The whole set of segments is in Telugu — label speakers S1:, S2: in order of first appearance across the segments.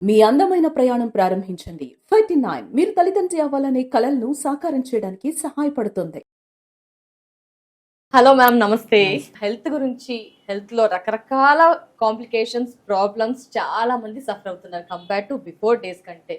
S1: మీ అందమైన ప్రయాణం ప్రారంభించండి. 39 మీరు తల్లిదండ్రి అవ్వాలనే కలలను సాకారం చేయడానికి సహాయపడుతుంది.
S2: హలో మ్యామ్, నమస్తే. హెల్త్ గురించి, హెల్త్ లో రకరకాల కాంప్లికేషన్స్, ప్రాబ్లమ్స్ చాలా మంది సఫర్ అవుతున్నారు కంపేర్ టు బిఫోర్ డేస్ కంటే.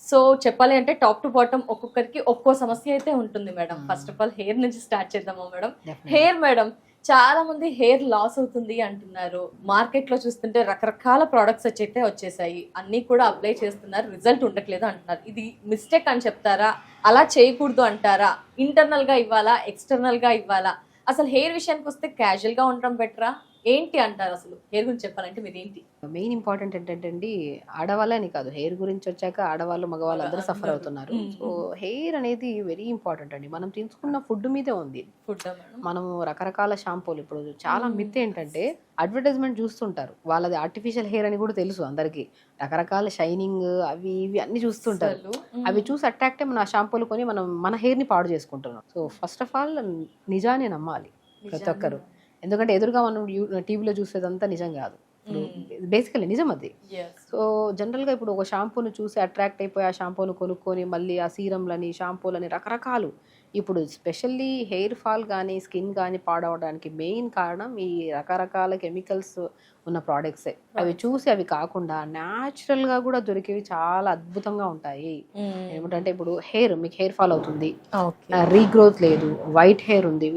S2: సో చెప్పాలి అంటే టాప్ టు బాటమ్ ఒక్కొక్కరికి ఒక్కో సమస్య అయితే ఉంటుంది madam. First of all hair నుంచి స్టార్ట్ చేద్దామా మేడం? హెయిర్ మేడం, చాలా మంది హెయిర్ లాస్ అవుతుంది అంటున్నారు. మార్కెట్ లో చూస్తుంటే రకరకాల ప్రోడక్ట్స్ అయితే వచ్చేసాయి, అన్ని కూడా అప్లై చేస్తున్నారు, రిజల్ట్ ఉండట్లేదు అంటున్నారు. ఇది మిస్టేక్ అని చెప్తారా? అలా చేయకూడదు అంటారా? ఇంటర్నల్ గా ఇవ్వాలా, ఎక్స్టర్నల్ గా ఇవ్వాలా? అసలు హెయిర్ విషయానికి వస్తే క్యాజువల్ గా ఉండడం బెటరా? ఏంటి అంటారు? అసలు హెయిర్ గురించి చెప్పాలంటే మీరు ఏంటి?
S3: మెయిన్ ఇంపార్టెంట్ ఏంటంటే అండి, ఆడవాళ్ళని కాదు, హెయిర్ గురించి వచ్చాక ఆడవాళ్ళు మగవాళ్ళు అందరూ సఫర్ అవుతున్నారు. సో హెయిర్ అనేది వెరీ ఇంపార్టెంట్ అండి. మనం తీసుకున్న ఫుడ్ మీదే ఉంది.
S2: ఫుడ్
S3: మనము రకరకాల షాంపూలు, ఇప్పుడు చాలా మిత్ ఏంటంటే అడ్వర్టైజ్మెంట్ చూస్తుంటారు, వాళ్ళది ఆర్టిఫిషియల్ హెయిర్ అని కూడా తెలుసు అందరికి. రకరకాల షైనింగ్ అవి ఇవి అన్ని చూస్తుంటారు. అవి చూసి అట్రాక్ట్ అయ్యి మన షాంపూలు కొని మనం మన హెయిర్ ని పాడు చేసుకుంటున్నాం. సో ఫస్ట్ ఆఫ్ ఆల్ నిజాన్ని నమ్మాలి ప్రతి ఒక్కరు. ఎందుకంటే ఎదురుగా మనం టీవీలో చూసేదంతా నిజం కాదు. బేసికలీ నిజం అది. సో జనరల్గా ఇప్పుడు ఒక షాంపూను చూసి అట్రాక్ట్ అయిపోయి ఆ షాంపూను కొనుక్కొని మళ్ళీ ఆ సీరంలని, షాంపూలని రకరకాలు. ఇప్పుడు స్పెషల్లీ హెయిర్ ఫాల్ కానీ స్కిన్ కానీ పాడవడానికి మెయిన్ కారణం ఈ రకరకాల కెమికల్స్ ఉన్న ప్రోడక్ట్సే. అవి చూసి అవి కాకుండా న్యాచురల్గా కూడా దొరికేవి చాలా అద్భుతంగా ఉంటాయి. ఏమిటంటే ఇప్పుడు మీకు హెయిర్ ఫాల్ అవుతుంది, రీగ్రోత్ లేదు, వైట్ హెయిర్ ఉంది,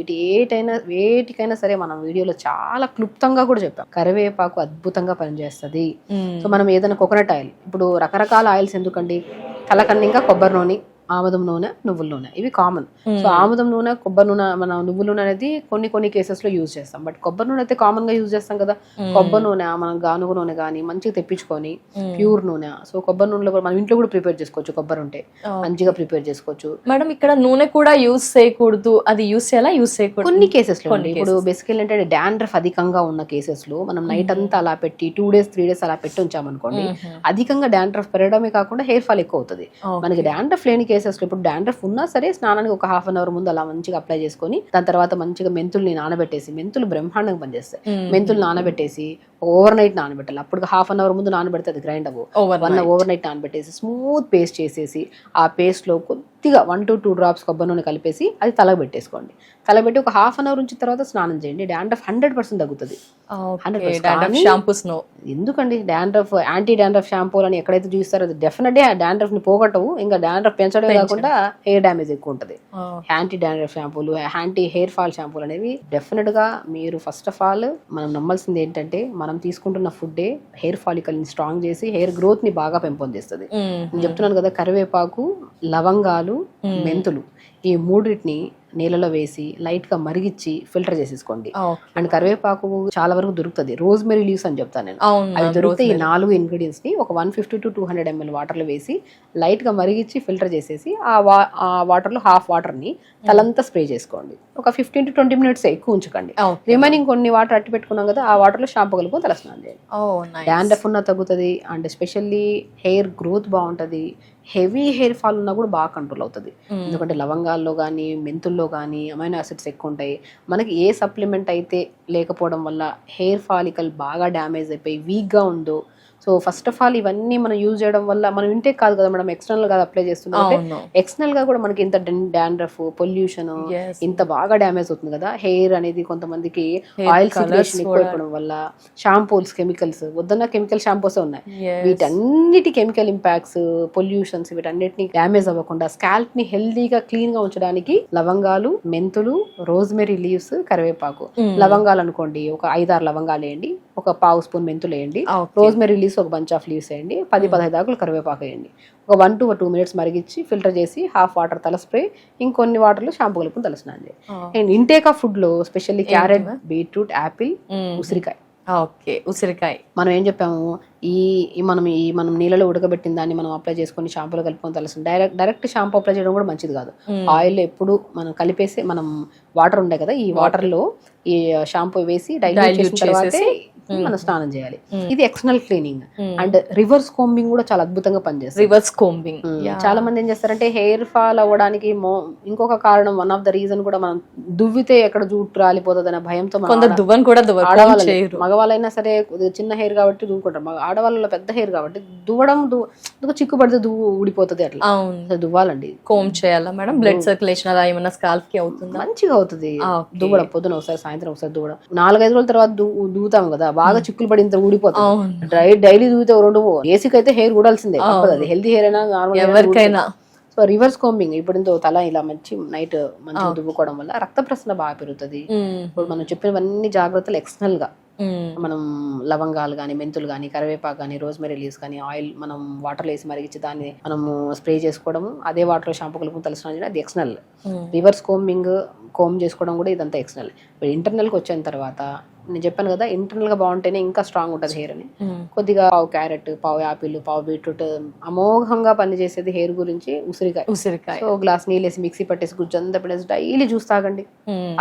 S3: వేటికైనా సరే మనం వీడియోలో చాలా క్లుప్తంగా కూడా చెప్పాం. కరివేపాకు అద్భుతంగా పనిచేస్తుంది. సో మనం ఏదైనా కోకోనట్ ఆయిల్, ఇప్పుడు రకరకాల ఆయిల్స్ ఎందుకండి, తలకన్నింగా కొబ్బరి నూనె, ఆముదం నూనె, నువ్వుల నూనె, ఇవి కామన్. సో ఆముదం నూనె, కొబ్బరి నూనె, మన నువ్వుల నూనె అనేది కొన్ని కేసెస్ లో యూజ్ చేస్తాం. బట్ కొబ్బరి నూనె అయితే కామన్ గా యూజ్ చేస్తాం కదా. కొబ్బరి నూనె మనం గానుగ నూనె కానీ మంచిగా తెప్పించుకొని ప్యూర్ నూనె. సో కొబ్బరి నూనెలో కూడా మనం ఇంట్లో కూడా ప్రిపేర్ చేసుకోవచ్చు. కొబ్బరి ఉంటే మంచిగా ప్రిపేర్ చేసుకోవచ్చు.
S2: మేడం ఇక్కడ నూనె కూడా యూజ్ చేయకూడదు, అది యూజ్ చేయాలా, యూజ్ చేయకూడదు
S3: కొన్ని కేసెస్ లో. ఇప్పుడు బేసికల్ ఏంటంటే డాండ్రఫ్ అధికంగా ఉన్న కేసెస్ లో మనం నైట్ అంతా అలా పెట్టి 2 days 3 days అలా పెట్టి ఉంచామనుకోండి, అధికంగా డాండ్రఫ్ పెరగడమే కాకుండా హెయిర్ ఫాల్ ఎక్కువ అవుతుంది. మనకి డాండ్రఫ్ లేని కేసెస్ లో, ఇప్పుడు డాండ్రఫ్ ఉన్నా సరే స్నానానికి ఒక 1/2 hour ముందు అలా మంచిగా అప్లై చేసుకొని దాని తర్వాత మంచిగా మెంతుల్ని నానబెట్టేసి, మెంతులు బ్రహ్మాండంగా పనిచేస్తాయి. మెంతులు నానబెట్టేసి ఓవర్ నైట్ నానబెట్టాలి. అప్పుడు 1/2 hour ముందు నానబెడితే అది గ్రైండ్ అవ్వు. ఓవర్ నైట్ నానబెట్టేసి స్మూత్ పేస్ట్ చేసేసి ఆ పేస్ట్ లో కొద్దిగా 1 to 2 drops కొబ్బరి నూనె కలిపేసి అది తలకు పెట్టేసుకోండి. తలబెట్టి ఒక 1/2 hour ఉంచిన తర్వాత స్నానం చేయండి. డాండ్రఫ్ 100% తగ్గుతుంది.
S2: 100%.
S3: ఎందుకండి డాండ్రఫ్, యాంటీ డాండ్రఫ్ షాంపూలు అని ఎక్కడైతే చూస్తారో అది డెఫినెట్ గా డాండ్రఫ్ ని పోగొట్టవు, ఇంకా డాండ్రఫ్ పెంచడమే కాకుండా హెయిర్ డ్యామేజ్ ఎక్కువ ఉంటుంది. యాంటీ డాండ్రఫ్ షాంపూలు, యాంటీ హెయిర్ ఫాల్ షాంపూలు అనేవి డెఫినెట్ గా మీరు ఫస్ట్ ఆఫ్ ఆల్ మనం నమ్మాల్సింది ఏంటంటే, మనం తీసుకుంటున్న ఫుడ్డే హెయిర్ ఫాలికల్ ని స్ట్రాంగ్ చేసి హెయిర్ గ్రోత్ ని బాగా పెంపొందిస్తుంది. నేను చెప్తున్నాను కదా, కరివేపాకు, లవంగాలు, మెంతులు, ఈ మూడింటిని నీళ్ళలో వేసి లైట్ గా మరిగించి ఫిల్టర్ చేసేసుకోండి. అండ్ కరివేపాకు చాలా వరకు దొరుకుతుంది. రోజ్మెరీ లీవ్స్ అని చెప్తాను నేను, అవి దొరికితే ఈ 4 ingredients ని ఒక 150 to 200 ml వాటర్ లో వేసి లైట్ గా మరిగించి ఫిల్టర్ చేసేసి ఆ వాటర్ లో హాఫ్ వాటర్ ని తలంతా స్ప్రే చేసుకోండి. ఒక 15 to 20 minutes ఎక్కువ ఉంచకండి. రిమైనింగ్ కొన్ని వాటర్ అట్టి పెట్టుకున్నాం కదా, ఆ వాటర్ లో షాంపూ కలుపుకొని తలస్నానం చేయండి. డాండ్రఫ్ ఉన్న తగ్గుతుంది. అండ్ ఎస్పెషల్లీ హెయిర్ గ్రోత్ బాగుంటది. హెవీ హెయిర్ ఫాల్ ఉన్నా కూడా బాగా కంట్రోల్ అవుతుంది. ఎందుకంటే లవంగాల్లో కానీ మెంతుల్లో కానీ అమైనో యాసిడ్స్ ఎక్కువ ఉంటాయి. మనకి ఏ సప్లిమెంట్ అయితే లేకపోవడం వల్ల హెయిర్ ఫాలికల్ బాగా డ్యామేజ్ అయిపోయి వీక్గా ఉందో, సో ఫస్ట్ ఆఫ్ ఆల్ ఇవన్నీ మనం యూజ్ చేయడం వల్ల మనం ఇంటే కాదు కదా మేడం, ఎక్స్టర్నల్ గా అప్లై చేస్తున్నాం. ఎక్స్టర్నల్ గా కూడా మనకి ఇంత డాండ్రఫ్, పొల్యూషన్ ఇంత బాగా డ్యామేజ్ అవుతుంది కదా. హెయిర్ అనేది కొంతమందికి ఆయిల్ సిక్రేషన్ ఎక్కువ వల్ల, షాంపూస్ కెమికల్స్, వద్దన్న కెమికల్ షాంపూస్ ఉన్నాయి, వీటన్నిటి కెమికల్ ఇంపాక్ట్స్, పొల్యూషన్స్, వీటన్నిటిని డ్యామేజ్ అవ్వకుండా స్కాల్ప్ ని హెల్దీగా క్లీన్ గా ఉంచడానికి లవంగాలు, మెంతులు, రోజ్మెరీ లీవ్స్, కరివేపాకు. లవంగాలు అనుకోండి ఒక 5-6 లవంగాలు వేయండి, ఒక 1/2 spoon మెంతులు వేయండి, రోజ్మెరీ లీవ్స్ ఒక బంచ్ ఆఫ్ లీవ్స్ వేయండి, 10-15 ఆకులు కరివేపాకు వేయండి. ఒక 1 to 2 minutes మరిగించి ఫిల్టర్ చేసి హాఫ్ వాటర్ తల స్ప్రే, ఇంకొన్ని వాటర్లో షాంపూ కలుపుకొని తలస్నానం చేయండి. అండ్ ఇంటేక్ ఆఫ్ ఫుడ్ లో స్పెషల్లీ క్యారెట్, బీట్రూట్, యాపిల్, ఉసిరికాయ.
S2: ఉసిరికాయ
S3: మనం ఏం చెప్పాము, మనం నీళ్ళలో ఉడకబెట్టిన దాన్ని మనం అప్లై చేసుకొని షాంపూలో కలుపుకొని తలస్తుంది. డైరెక్ట్ షాంపూ అప్లై చేయడం కూడా మంచిది కాదు. ఆయిల్ ఎప్పుడు మనం కలిపేసి, మనం వాటర్ ఉండే కదా, ఈ వాటర్ లో ఈ షాంపూ వేసి డైల్యూట్ చేసిన తర్వాతే మనం స్నానం చేయాలి. ఇది external cleaning. And reverse combing కూడా చాలా అద్భుతంగా పనిచేస్తుంది.
S2: రివర్స్ కోంబింగ్
S3: చాలా మంది ఏం చేస్తారంటే, హెయిర్ ఫాల్ అవ్వడానికి ఇంకొక కారణం, వన్ ఆఫ్ ద రీజన్ కూడా, మనం దువ్వితే ఎక్కడ జుట్టు రాలిపోతుంది అనే భయంతో
S2: దువ్వను కూడా
S3: మగవాళ్ళైనా సరే చిన్న హెయిర్ కాబట్టి దువ్వుకుంటారు. ఆడవాళ్ళలో పెద్ద హెయిర్ కాబట్టి దువ్వడం చిక్కు పడితే ఊడిపోతుంది అట్లా.
S2: అవును,
S3: అసలు దువ్వాలండి.
S2: కోమ్ చేయాలా మేడం? బ్లడ్ సర్క్యులేషన్ అలా ఏమన్నా స్కాల్ఫ్ కి అవుతుందా?
S3: మంచిగా అవుతుంది దువ్వడం. పొద్దున ఒకసారి, సాయంత్రం ఒకసారి దువ్వడం. 4-5 రోజుల తర్వాత దువ్వుతాం కదా, బాగా చిక్కులు పడి ఇంత ఊడిపోతుంది. డైలీ దువ్వుతే 2 ఏసీకి అయితే హెయిర్ ఊడాల్సిందే, అది హెల్తీ హెయిర్ అయినా నార్మల్
S2: ఎవరికైనా.
S3: సో రివర్స్ కోంబింగ్ ఇప్పుడు తల ఇలా నైట్ మంచిగా దువ్వుకోవడం వల్ల రక్త ప్రసరణ బాగా పెరుగుతుంది. ఇప్పుడు మనం చెప్పినవన్నీ జాగ్రత్తలు ఎక్స్టర్నల్ గా మనం లవంగాలు కానీ, మెంతులు కానీ, కరివేపాకు కానీ, రోజ్మెరీ లీవ్స్ కానీ, ఆయిల్ మనం వాటర్లో వేసి మరిగించి దాన్ని మనము స్ప్రే చేసుకోవడము, అదే వాటర్లో షాంపూ కలుపుకొని తలస్నానం చేయడం, అది ఎక్స్టర్నల్. రివర్స్ కోమ్ చేసుకోవడం కూడా ఇదంతా ఎక్స్టర్నల్. ఇంటర్నల్కి వచ్చిన తర్వాత నేను చెప్పాను కదా, ఇంటర్నల్ గా బాగుంటేనే ఇంకా స్ట్రాంగ్ ఉంటుంది హెయిర్ అని. కొద్దిగా పావు క్యారెట్, పావు యాపిల్, పావు బీట్రూట్ అమోఘంగా పనిచేసేది హెయిర్ గురించి ఉసిరికాయ. సో గ్లాస్ నీళ్ళు వేసి మిక్సీ పట్టేసి గుజ్జంతా పెట్టేసి డైలీ జ్యూస్ తాగండి.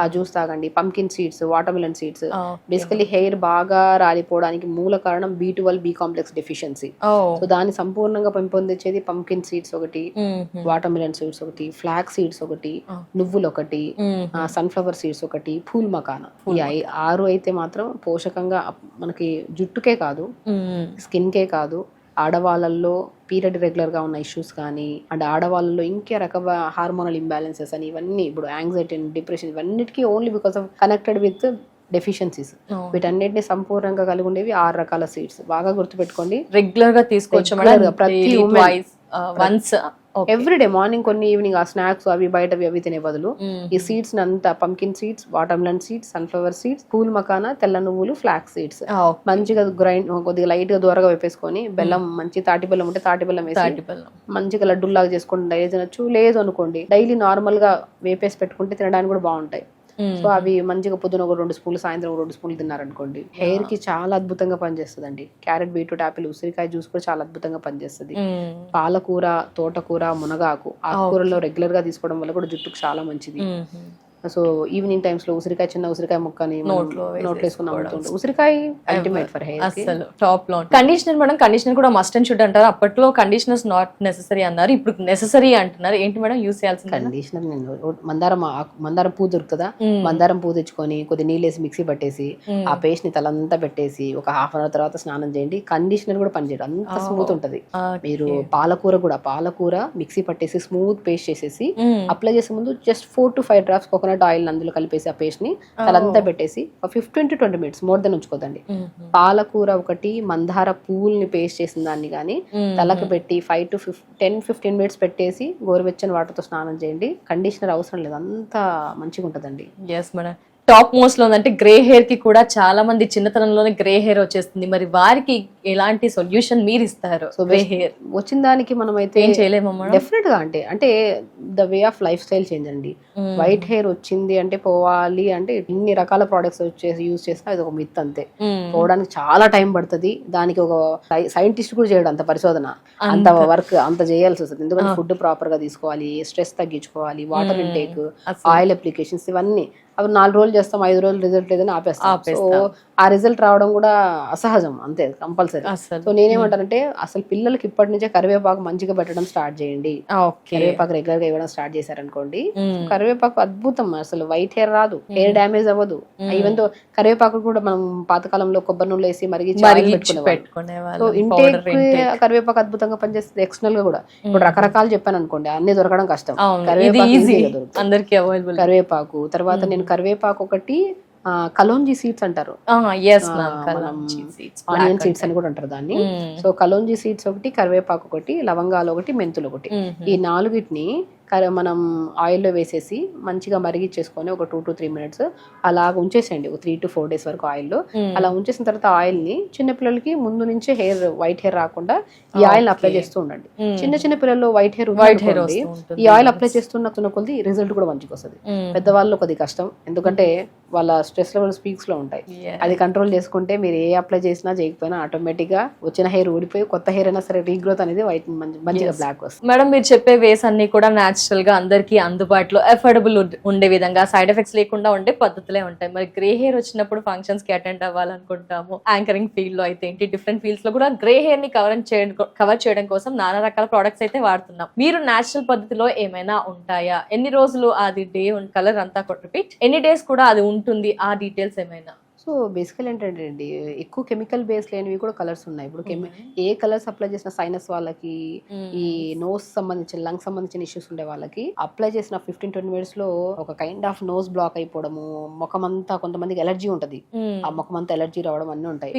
S3: ఆ జ్యూస్ తాగండి. Pumpkin seeds, water melon seeds. Basically hair బాగా రాలిపోవడానికి మూల కారణం B12, B complex deficiency. So దాన్ని సంపూర్ణంగా పెంపొందించేది పంకిన్ సీడ్స్ ఒకటి, వాటర్ మిలన్ సీడ్స్ ఒకటి, ఫ్లాక్ సీడ్స్ ఒకటి, నువ్వులు ఒకటి, సన్ఫ్లవర్ సీడ్స్ ఒకటి, పూల్ మకానా. ఈ 6 అయితే మాత్రం పోషకంగా మనకి జుట్టుకే కాదు, స్కిన్ కే కాదు, ఆడవాళ్ళల్లో పీరియడ్ రెగ్యులర్ గా ఉన్న ఇష్యూస్ కానీ, అండ్ ఆడవాళ్ళలో ఇంకే రకమైన హార్మోనల్ ఇంబ్యాలెన్సెస్ అని, ఇవన్నీ ఇప్పుడు యాంగ్జైటీ, డిప్రెషన్, ఇవన్నిటికీ only because of connected with deficiencies. వీటన్నిటిని సంపూర్ణంగా కలిగి ఉండేవి 6 రకాల సీడ్స్. బాగా గుర్తుపెట్టుకోండి,
S2: రెగ్యులర్ గా తీసుకోవచ్చు
S3: ప్రతి
S2: వన్స్
S3: ఎవ్రీడే మార్నింగ్ కొన్ని, ఈవినింగ్ ఆ స్నాక్స్ అవి బయటవి అవి తినే బదులు ఈ సీడ్స్ అంతా pumpkin seeds, water melon seeds, sunflower seeds, pool makhana, తెల్ల నువ్వులు, ఫ్లాక్ సీడ్స్ మంచిగా గ్రైండ్, కొద్దిగా లైట్ గా దూరగా వేపేసుకొని, బెల్లం, మంచి తాటి బెల్లం ఉంటే తాటి బెల్లం వేసి మంచిగా లడ్డూలాగా చేసుకొని డైలీ తినొచ్చు. లేదు అనుకోండి డైలీ నార్మల్ గా వేపేసి పెట్టుకుంటే తినడానికి కూడా బాగుంటాయి. సో అవి మంచిగా పొద్దున ఒక 2 స్పూన్లు, సాయంత్రం 2 స్పూన్లు తిన్నారనుకోండి, హెయిర్ కి చాలా అద్భుతంగా పనిచేస్తుంది అండి. క్యారెట్, బీట్రూట్, యాపిల్, ఉసిరికాయ జ్యూస్ కూడా చాలా అద్భుతంగా పనిచేస్తుంది. పాలకూర, తోటకూర, మునగాకు, ఆకుకూరలో రెగ్యులర్ గా తీసుకోవడం వల్ల కూడా జుట్టుకు చాలా మంచిది. సో ఈవినింగ్ టైమ్స్ లో ఉసిరికాయ, చిన్న ఉసిరికాయ ముక్కని నోట్లో వేసుకున్నాం. ఉసిరికాయ అల్టిమేట్ ఫర్ హెయిర్.
S2: అసలు టాప్ లో. కండిషనర్ మేడం, కండిషనర్ కూడా మస్ట్ అండ్ షుడ్ అంటారు. అప్పట్లో కండిషనర్స్ నాట్ నెసెసరీ అన్నారు, ఇప్పుడు నెసెసరీ అంటున్నారు. ఏంటి మేడం యూస్ చేయాల్సింది? కండిషనర్
S3: మందారం పువ్వు దొరుకుతుందా, మందారం పువ్వు తెచ్చుకొని కొద్ది నీళ్ళు వేసి మిక్సీ పట్టేసి ఆ పేస్ట్ ని తలంతా పెట్టేసి ఒక హాఫ్ అన్ అవర్ తర్వాత స్నానం చేయండి. కండిషనర్ కూడా పనిచేయడం అంత స్మూత్ ఉంటది. మీరు పాలకూర మిక్సీ పట్టేసి స్మూత్ పేస్ట్ చేసేసి అప్లై చేసే ముందు just 4 to 5 drops coconut oil అందులో కలిపేసి ఆ పేస్ట్ ని తలంతా పెట్టేసి 15 to 20 minutes మోర్ దెన్ ఉంచుకోదండి. పాలకూర ఒకటి, మందార పువ్వుల్ని పేస్ట్ చేసిన దాన్ని కానీ తలకు పెట్టి 5 to 10-15 minutes పెట్టేసి గోరువెచ్చని వాటర్ తో స్నానం చేయండి. కండిషనర్ అవసరం లేదు, అంత మంచిగా ఉంటదండి.
S2: Yes madam. టాప్ మోస్ట్ లో ఉందంటే గ్రే హెయిర్ కి కూడా చాలా మంది చిన్నతనంలోనే గ్రే హెయిర్ వచ్చేస్తుంది. మరి వారికి ఎలాంటి సొల్యూషన్ మీరు ఇస్తారు? సో గ్రే హెయిర్ వచ్చిన దానికి మనం అయితే ఏం చేయలేమమ్మా. డెఫినెట్ గా అంటే the way of life style change అండి. వైట్ హెయిర్ వచ్చింది అంటే పోవాలి అంటే ఇన్ని రకాల ప్రొడక్ట్స్ వచ్చేసి యూజ్ చేస్తే అది ఒక మిత్ అంతే. పోవడానికి చాలా టైం పడుతుంది. దానికి ఒక సైంటిస్ట్ కూడా చేయడం అంత పరిశోధన, అంత వర్క్ అంత చేయాల్సి వస్తుంది. ఎందుకంటే ఫుడ్ ప్రాపర్ గా తీసుకోవాలి, స్ట్రెస్ తగ్గించుకోవాలి, వాటర్ ఇంటేక్, ఆయిల్ అప్లికేషన్స్, ఇవన్నీ. అవి 4 రోజులు చేస్తాం, 5 రోజులు రిజల్ట్ లేదని ఆపేస్తాం. సో ఆ రిజల్ట్ రావడం కూడా అసహజం, అంతే కంపల్సరీ. సో నేనేమంటానంటే అసలు పిల్లలకి ఇప్పటి నుంచే కరివేపాకు మంచిగా పెట్టడం స్టార్ట్ చేయండి. కరివేపాకు రెగ్యులర్ గా ఇవ్వడం స్టార్ట్ చేశారనుకోండి, కరివేపాకు అద్భుతం. అసలు వైట్ హెయిర్ రాదు, హెయిర్ డ్యామేజ్ అవ్వదు. ఈవెన్ తో కరివేపాకు కూడా మనం పాతకాలంలో కొబ్బరి నూనె వేసి మరిగించి పెట్టుకునేవాళ్ళం. సో ఇంటేక్ కరివేపాకు అద్భుతంగా పనిచేస్తుంది. ఎక్స్టర్నల్ గా కూడా ఇప్పుడు రకరకాలు చెప్పాను అనుకోండి, అన్ని దొరకడం కష్టం. కరివేపాకు తర్వాత నేను కరివేపాకు ఒకటి, కలోంజీ సీడ్స్ అంటారు, ఆనియన్ సీడ్స్ అని కూడా అంటారు దాన్ని. సో కలోంజీ సీడ్స్ ఒకటి, కరివేపాకు ఒకటి, లవంగాలు ఒకటి, మెంతులు ఒకటి, ఈ 4టిని మనం ఆయిల్లో వేసేసి మంచిగా మరిగించేసుకొని ఒక 2 to 3 minutes అలాగ ఉంచేసేయండి, ఒక 3 to 4 days వరకు ఆయిల్లో. అలా ఉంచేసిన తర్వాత ఆయిల్ ని చిన్నపిల్లలకి ముందు నుంచే వైట్ హెయిర్ రాకుండా ఈ ఆయిల్ అప్లై చేస్తూ ఉండండి. చిన్న పిల్లల్లో వైట్ హెయిర్ ఈ ఆయిల్ అప్లై చేస్తున్న కొద్ది రిజల్ట్ కూడా మంచిగా వస్తుంది. పెద్దవాళ్ళు కొద్ది కష్టం, ఎందుకంటే వాళ్ళ స్ట్రెస్ లెవెల్స్ పీక్స్ లో ఉంటాయి. అది కంట్రోల్ చేసుకుంటే మీరు ఏ అప్లై చేసినా చేయకపోయినా ఆటోమేటిక్ గా వచ్చిన హెయిర్ ఊడిపోయి కొత్త హెయిర్ అయినా సరే రీగ్రోత్ అనేది వైట్ మంచిగా బ్లాక్ వస్తుంది. మేడం మీరు చెప్పే వేస్ అన్ని కూడా న్యాచురల్ గా అందరికి అందుబాటులో అఫోర్డబుల్ ఉండే విధంగా, సైడ్ ఎఫెక్ట్స్ లేకుండా ఉండే పద్ధతులే ఉంటాయి. మరి గ్రే హెయిర్ వచ్చినప్పుడు ఫంక్షన్స్ కి అటెండ్ అవ్వాలనుకుంటాము, యాంకరింగ్ ఫీల్డ్ లో అయితే ఏంటి, డిఫరెంట్ ఫీల్డ్స్ లో కూడా గ్రే హెయిర్ ని కవర్ చేయడం కోసం నానా రకాల ప్రొడక్ట్స్ అయితే వాడుతున్నాం. మీరు న్యాచురల్ పద్ధతిలో ఏమైనా ఉంటాయా? ఎన్ని రోజులు అది డే కలర్ అంతా రిపీట్, ఎన్ని డేస్ కూడా అది ఉంటుంది, ఆ డీటెయిల్స్ ఏమైనా?
S3: సో బేసికల్ ఏంటంటే అండి, ఎక్కువ కెమికల్ బేస్ లేనివి కూడా కలర్స్ ఉన్నాయి. ఇప్పుడు ఏ కలర్స్ అప్లై చేసిన సైనస్ వాళ్ళకి, ఈ నోస్ సంబంధించిన లంగ్ సంబంధించిన ఇష్యూస్ ఉండే వాళ్ళకి అప్లై చేసిన 15-20 మినిట్స్ లో ఒక కైండ్ ఆఫ్ నోస్ బ్లాక్ అయిపోవడము, ముఖం అంతా కొంతమందికి ఎలర్జీ ఉంటది, ఆ ముఖం అంతా ఎలర్జీ రావడం అన్ని ఉంటాయి.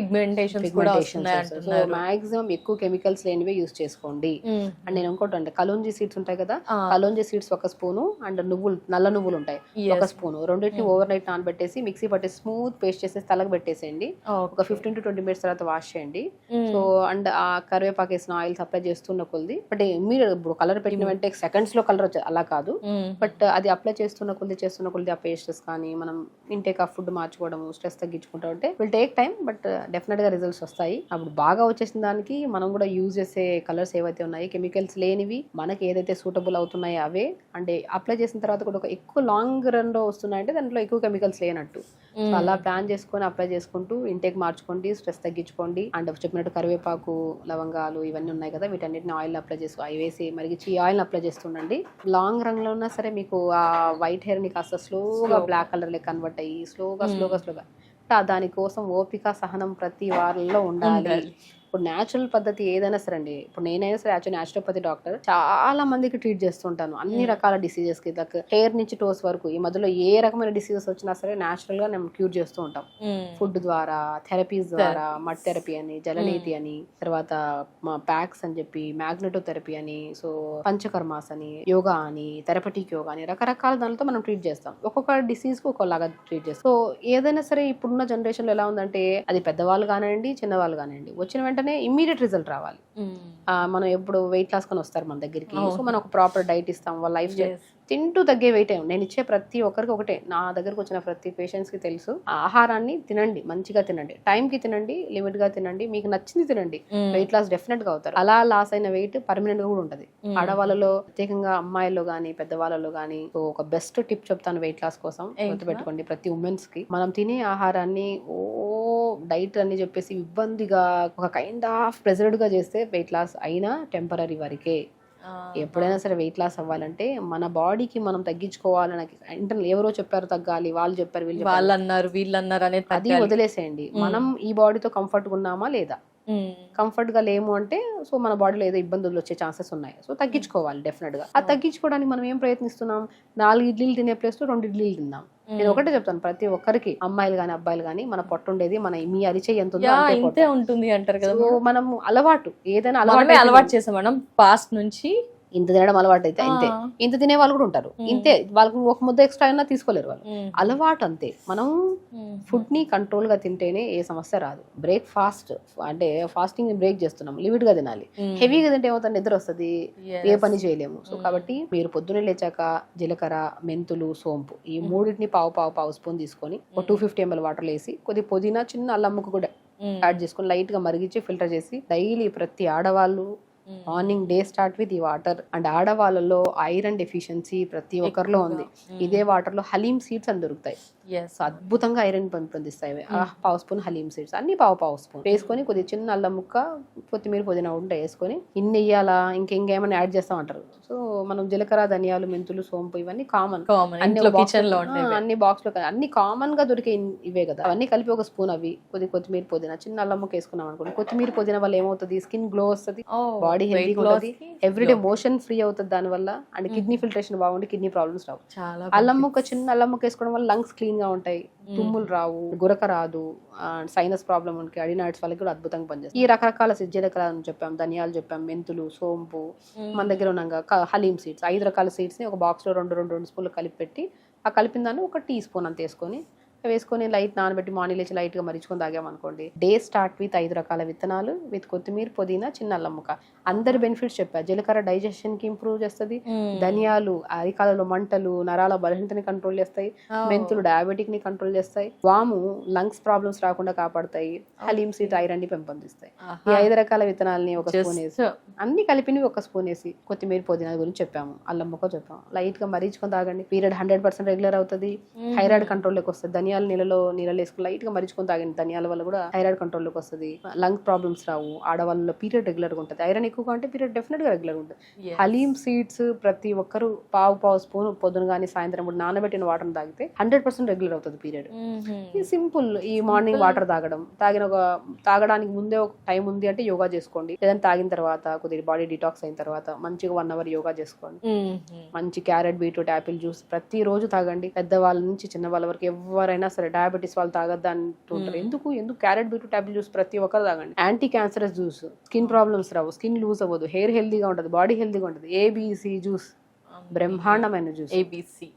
S3: సో మాక్సిమం ఎక్కువ కెమికల్స్ లేనివే యూస్ చేసుకోండి. అండ్ నేను ఇంకోటి అంటే కలోంజీ సీడ్స్ ఉంటాయి కదా, కలోంజీ సీడ్స్ ఒక స్పూను, అండ్ నువ్వులు, నల్ల నువ్వులు ఉంటాయి ఒక స్పూను, రెండింటిని ఓవర్ నైట్ నానబెట్టేసి మిక్సీ పట్టేసి స్మూత్ పేస్ట్ చేసి తలకు పెట్టేసేయండి. ఒక 15-20 మినిట్స్ తర్వాత వాష్ చేయండి. సో అండ్ ఆ కరివేపాకు వేసిన ఆయిల్స్ అప్లై చేస్తున్న కొద్ది, బట్ మీరు ఇప్పుడు కలర్ పెట్టిన వెంటనే సెకండ్స్ లో కలర్ వచ్చేది అలా కాదు, బట్ అది అప్లై చేస్తున్న కొద్ది ఆ పేస్టెస్ కానీ మనం ఇంటేక్ ఆఫ్ ఫుడ్ మార్చుకోవడము, స్ట్రెస్ తగ్గించుకుంటా ఉంటే will take time, but definite గా రిజల్ట్స్ వస్తాయి. అప్పుడు బాగా వచ్చేసిన దానికి మనం కూడా యూజ్ చేసే కలర్స్ ఏవైతే ఉన్నాయి కెమికల్స్ లేనివి, మనకి ఏదైతే సూటబుల్ అవుతున్నాయో అవే, అంటే అప్లై చేసిన తర్వాత కూడా ఒక ఎక్కువ లాంగ్ రన్ లో వస్తున్నాయంటే దాంట్లో ఎక్కువ కెమికల్స్ లేనట్టు. సో అలా ప్లాన్ చేసుకొని అప్లై చేసుకుంటూ ఇంటేక్ మార్చుకోండి, స్ట్రెస్ తగ్గించుకోండి. అండ్ చెప్పినట్టు కరివేపాకు, లవంగాలు ఇవన్నీ ఉన్నాయి కదా, వీటన్నిటిని ఆయిల్ అప్లై చేసుకో, అవి వేసి మరిగించి ఈ ఆయిల్ అప్లై చేస్తుండండి. లాంగ్ రన్ లో ఉన్నా సరే మీకు ఆ వైట్ హెయిర్ ని కాస్త స్లోగా బ్లాక్ కలర్ లెక్క కన్వర్ట్ అయ్యి స్లోగా దానికోసం ఓపిక, సహనం ప్రతి వారంలో ఉండాలి. ఇప్పుడు న్యాచురల్ పద్ధతి ఏదైనా సరే అండి, ఇప్పుడు నేనైనా సరే యాక్చువల్ న్యాచురోపతి డాక్టర్, చాలా మందికి ట్రీట్ చేస్తుంటాను అన్ని రకాల డిసీజెస్ కి, లైక్ హెయిర్ నుంచి టోస్ వరకు. ఈ మధ్యలో ఏ రకమైన డిసీజెస్ వచ్చినా సరే న్యాచురల్ గా మేము క్యూర్ చేస్తూ ఉంటాం. ఫుడ్ ద్వారా, థెరపీస్ ద్వారా, మడ్ థెరపీ అని, జలనీతి అని, తర్వాత ప్యాక్స్ అని చెప్పి, మ్యాగ్నెటో థెరపీ అని, సో పంచకర్మాస్ అని, యోగా అని, థెరపటిక్ యోగా అని, రకరకాల దానితో మనం ట్రీట్ చేస్తాం. ఒక్కొక్క డిసీజ్ కు ఒకలాగా ట్రీట్ చేస్తాం. సో ఏదైనా సరే ఇప్పుడున్న జనరేషన్ లో ఎలా ఉందంటే, అది పెద్దవాళ్ళు కానివ్వండి, చిన్నవాళ్ళు కానివ్వండి, వచ్చిన వెంటనే ఇమ్మీడియట్ రిజల్ట్ రావాలి. మనం ఎప్పుడు వెయిట్ లాస్ కొని వస్తారు మన దగ్గరికి, సో మనం ఒక ప్రాపర్ డైట్ ఇస్తాం, వాళ్ళ లైఫ్ తింటూ తగ్గే వెయిట్. నేను ఇచ్చే ప్రతి ఒక్కరికి ఒకటే, నా దగ్గరకు వచ్చిన ప్రతి పేషెంట్స్ కి తెలుసు, ఆహారాన్ని తినండి, మంచిగా తినండి, టైం కి తినండి, లిమిట్ గా తినండి, మీకు నచ్చింది తినండి, వెయిట్ లాస్ డెఫినెట్ గా అవుతారు. అలా లాస్ అయిన వెయిట్ పర్మనెంట్ గా కూడా ఉంటది. ఆడవాళ్ళలో ప్రత్యేకంగా అమ్మాయిల్లో గానీ పెద్దవాళ్ళలో గానీ ఒక బెస్ట్ టిప్ చెప్తాను వెయిట్ లాస్ కోసం, గుర్తుపెట్టుకోండి. ప్రతి ఉమెన్స్ కి మనం తినే ఆహారాన్ని డైట్ అని చెప్పేసి ఇబ్బందిగా ఒక కైండ్ ఆఫ్ ప్రెజర్డ్ గా చేస్తే వెయిట్ లాస్ అయినా టెంపరీ వరకే. ఎప్పుడైనా సరే వెయిట్ లాస్ అవ్వాలంటే మన బాడీకి మనం తగ్గించుకోవాలని, ఇంటర్నల్ ఎవరో చెప్పారు తగ్గాలి, వాళ్ళు చెప్పారు,
S2: వీళ్ళు అన్నారు అనేది
S3: అది వదిలేసేయండి. మనం ఈ బాడీతో కంఫర్ట్ గా ఉన్నామా లేదా, కంఫర్ట్ గా లేము అంటే సో మన బాడీలో ఏదో ఇబ్బందులు వచ్చే ఛాన్సెస్ ఉన్నాయి. సో తగ్గించుకోవాలి డెఫినెట్ గా. అది తగ్గించుకోవడానికి మనం ఏం ప్రయత్నిస్తున్నాం, 4 ఇడ్లీలు తినే ప్లేస్ లో 2 ఇడ్లీలు తిందాం. నేను ఒకటే చెప్తాను, ప్రతి ఒక్కరికి, అమ్మాయిలు గానీ అబ్బాయిలు గానీ, మన పొట్ట ఉండేది మన మీ అరిచే ఎంత
S2: ఉందో ఉంటుంది అంటారు కదా.
S3: మనం అలవాటు ఏదైనా
S2: అలవాటు చేసాం మనం పాస్ట్ నుంచి.
S3: ఇంత తినడం అలవాటు అయితే అంతే, ఇంత తినే వాళ్ళు కూడా ఉంటారు, ఇంతే, వాళ్ళకి ఒక ముద్ద ఎక్స్ట్రా అయినా తీసుకోలేరు వాళ్ళు, అలవాటు అంతే. మనం ఫుడ్ ని కంట్రోల్ గా తింటేనే ఏ సమస్య రాదు. బ్రేక్ఫాస్ట్ అంటే ఫాస్టింగ్ బ్రేక్ చేస్తున్నాం, లిమిట్ గా తినాలి. హెవీగా తింటే ఏమవుతుంది, నిద్ర వస్తుంది, ఏ పని చేయలేము. సో కాబట్టి మీరు పొద్దున్నే లేచాక జీలకర్ర, మెంతులు, సోంపు ఈ మూడింటిని పావు స్పూన్ తీసుకొని ఒక 250 ml వాటర్ వేసి కొద్ది పుదీనా, చిన్న అల్లం ముక్క కూడా యాడ్ చేసుకొని లైట్ గా మరిగించి ఫిల్టర్ చేసి డైలీ ప్రతి ఆడవాళ్ళు మార్నింగ్ డే స్టార్ట్ విత్ ఈ వాటర్. అండ్ ఆడవాళ్ళలో ఐరన్ డెఫిషియన్సీ ప్రతి ఒక్కరిలో ఉంది. ఇదే వాటర్ లో హలీం సీడ్స్ అని దొరుకుతాయి, అద్భుతంగా ఐరన్ పెంపొందిస్తాయి. పావు స్పూన్ హలీం సీడ్స్ అన్ని పావు స్పూన్ వేసుకొని కొద్దిగా చిన్న అల్లం ముక్క, కొత్తిమీర, పుదీనా ఉంటే వేసుకొని ఇన్ని వేయాలా, ఇంకేమైనా యాడ్ చేస్తామంటారు. సో మనం జీలకర్ర, ధనియాలు, మెంతులు, సోంపు ఇవన్నీ కామన్, అన్ని బాక్స్ లో అన్ని కామన్ గా దొరికే ఇవే కదా, అవన్నీ కలిపి ఒక స్పూన్, అవి కొత్తిమీర, పుదీనా, చిన్న అల్లం ముక్క వేసుకున్నాం అనుకోండి. కొత్తిమీర, పుదీనా వల్ల ఏమవుతుంది, స్కిన్ గ్లో వస్తుంది, బాడీ హెల్తీ ఉంటుంది, ఎవ్రీడే మోషన్ ఫ్రీ అవుతుంది దాని వల్ల. అండ్ కిడ్నీ ఫిల్టరేషన్ బాగుండి కిడ్నీ ప్రాబ్లమ్స్ రావు. అల్లం ముక్క, చిన్న అల్లం ముక్క వేసుకోవడం వల్ల లంగ్స్ క్లీన్ గా ఉంటాయి, తుమ్ములు రావు, గురక రాదు, సైనస్ ప్రాబ్లమ్ ఉంటే అడినాయిడ్స్ వాళ్ళకి కూడా అద్భుతంగా పనిచేస్తుంది. ఈ రకరకాల జీలకర్ర చెప్పాం, ధనియాలు చెప్పాం, మెంతులు, సోంపు, మన దగ్గర ఉన్నాక హలీం సీడ్స్, 5 రకాల సీడ్స్ ని ఒక బాక్స్ లో 2 స్పూన్లు కలిపి పెట్టి, ఆ కలిపిన దాన్ని 1 టీ స్పూన్ అంత వేసుకొని లైట్ నానబెట్టి మార్నింగ్ లేచి లైట్ గా మరిచుకొని తాగామనుకోండి. డే స్టార్ట్ విత్ 5 రకాల విత్తనాలు విత్ కొత్తిమీర, పుదీనా, చిన్న అల్లం ముక్క. అందరి బెనిఫిట్స్ చెప్పారు. జీలకర్ర డైజెషన్ కి ఇంప్రూవ్ చేస్తుంది, ధనియాలు అరికాలలో మంటలు, నరాల బలహీనతని కంట్రోల్ చేస్తాయి, మెంతులు డయాబెటిక్ ని కంట్రోల్ చేస్తాయి, వాము లంగ్స్ ప్రాబ్లమ్స్ రాకుండా కాపాడుతాయి, హలీం సీడ్ ఐరన్ ని పెంపొందిస్తాయి. ఈ 5 రకాల విత్తనాలని 1 స్పూన్ వేసి, అన్ని కలిపినవి 1 స్పూన్ వేసి, కొత్తిమీర, పుదీనా గురించి చెప్పాము, అల్లం ముక్క చెప్పాము, లైట్ గా మరిచుకొని తాగండి. పీరియడ్ 100% రెగ్యులర్ అవుతుంది, థైరాయిడ్ కంట్రోల్ లోకి వస్తుంది, ధనియాలు ధనియాల నీళ్ళలో వేసుకుని లైట్ గా మరిచుకొని తాగండి. ధనియాల వల్ల కూడా థైరాయిడ్ కంట్రోల్ లోకి వస్తుంది, లంగ్ ప్రాబ్లమ్స్ రావు, ఆడవాళ్ళలో పీరియడ్ రెగ్యులర్ గా ఉంటుంది. ఐరన్ ఎక్కువగా ఉంటే పీరియడ్ డెఫినెట్ గా రెగ్యులర్ గా ఉంటుంది. హలీమ్ సీడ్స్ ప్రతి ఒక్కరు పావు స్పూన్ పొద్దున కానీ సాయంత్రం కూడా నానబెట్టిన వాటర్ తాగితే 100% రెగ్యులర్ అవుతుంది పీరియడ్. సింపుల్. ఈ మార్నింగ్ వాటర్ తాగడానికి ముందే ఒక టైం ఉంది అంటే యోగా చేసుకోండి, లేదంటే తాగిన తర్వాత కొద్దిగా బాడీ డిటాక్స్ అయిన తర్వాత మంచిగా 1 hour యోగా చేసుకోండి. మంచి క్యారెట్, బీట్రూట్, యాపిల్ జ్యూస్ ప్రతి రోజు తాగండి. పెద్దవాళ్ళ నుంచి చిన్న వాళ్ళ వరకు ఎవరైనా సరే, డయాబెటీస్ వాళ్ళు తాగద్దా అంటుంటారు. ఎందుకు క్యారెట్, బీట్రూట్, యాపిల్ జ్యూస్ ప్రతి ఒక్కరు తాగండి. Anti cancerous juice, skin problems రావు, స్కిన్ లూజ్ అవ్వదు, హెయిర్ హెల్దీగా ఉంటుంది, బాడీ హెల్దీగా ఉంటుంది. ఏబిసి జ్యూస్ బ్రహ్మాండమైన జ్యూస్.
S2: ABC,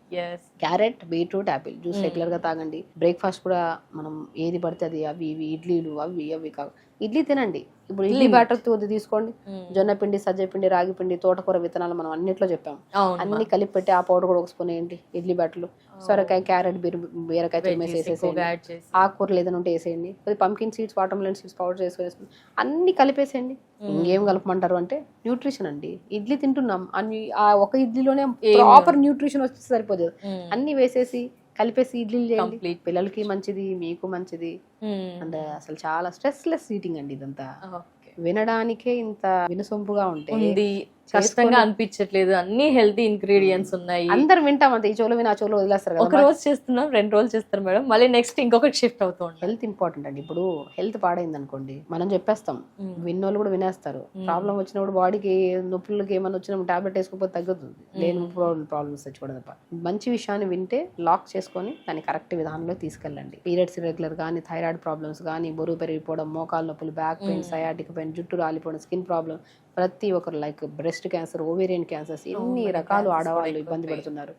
S3: carrot, beetroot, apple juice regular గా తాగండి. బ్రేక్ఫాస్ట్ కూడా మనం ఏది పడితే అది అవి ఇవి ఇడ్లీలు అవి కావు, ఇడ్లీ తినండి. ఇప్పుడు ఇడ్లీ బ్యాటర్ తీసుకోండి, జొన్న పిండి, సజ్జ పిండి, రాగి పిండి, తోటకూర విత్తనాలు మనం అన్నిట్లో చెప్పాం, అన్ని కలిపి పెట్టి ఆ పౌడర్ కూడా ఒక స్పూన్ వేయండి ఇడ్లీ బ్యాటర్లు. సొరకాయ, క్యారెట్, బీరకాయ వేసేసేయండి. ఆకుకూరలు ఏదైనా ఉంటే వేసేయండి. Pumpkin seeds, water melon seeds powder వేసుకుని అన్ని కలిపేసేయండి. ఇంకేం కలపమంటారు అంటే న్యూట్రిషన్ అండి. ఇడ్లీ తింటున్నాం అన్ని, ఆ ఒక ఇడ్లీలోనే ప్రాపర్ న్యూట్రిషన్ వచ్చి సరిపోదు. అన్ని వేసేసి కలిపేసి ఇడ్లీలు చేయండి. పిల్లలకి మంచిది, మీకు మంచిది. అండ్ అసలు చాలా స్ట్రెస్ లెస్ ఈటింగ్ అండి ఇదంతా. వినడానికే ఇంత వినసొంపుగా ఉంటుంది,
S2: కష్టంగా అనిపించట్లేదు. అన్ని హెల్తీ ఇంగ్రీడియంట్స్ ఉన్నాయి.
S3: అందరు వింటాం అంతే, ఈ చోలో విని ఆ చోలో వదిలేస్తారు.
S2: ఒక రోజు చేస్తున్నాం, 2 రోజులు చేస్తారు మేడం, మళ్ళీ నెక్స్ట్ ఇంకొకటి షిఫ్ట్ అవుతాం.
S3: హెల్త్ ఇంపార్టెంట్ అండి. ఇప్పుడు హెల్త్ పాడైంది అనుకోండి, మనం చెప్పేస్తాం, విన్నోళ్ళు కూడా వినేస్తారు. ప్రాబ్లం వచ్చినప్పుడు, బాడీకి నొప్పులకి ఏమైనా వచ్చినప్పుడు టాబ్లెట్ వేసుకోకపోతే తగ్గుతుంది, లేని ప్రాబ్లమ్స్ తెచ్చుకోవడం తప్ప. మంచి విషయాన్ని వింటే లాక్ చేసుకొని దాన్ని కరెక్ట్ విధానంలో తీసుకెళ్ళండి. పీరియడ్స్ రెగ్యులర్ కానీ, థైరాయిడ్ ప్రాబ్లమ్స్ కానీ, బరువు పెరిగిపోవడం, మోకాలు నొప్పులు, బ్యాక్ పెయిన్, సయాటిక్ పెయిన్, జుట్టు రాలిపోవడం, స్కిన్ ప్రాబ్లమ్, ప్రతి ఒక్కరు like breast cancer, ovarian cancers, ఇన్ని రకాలు ఆడవాళ్ళు ఇబ్బంది పడుతున్నారు.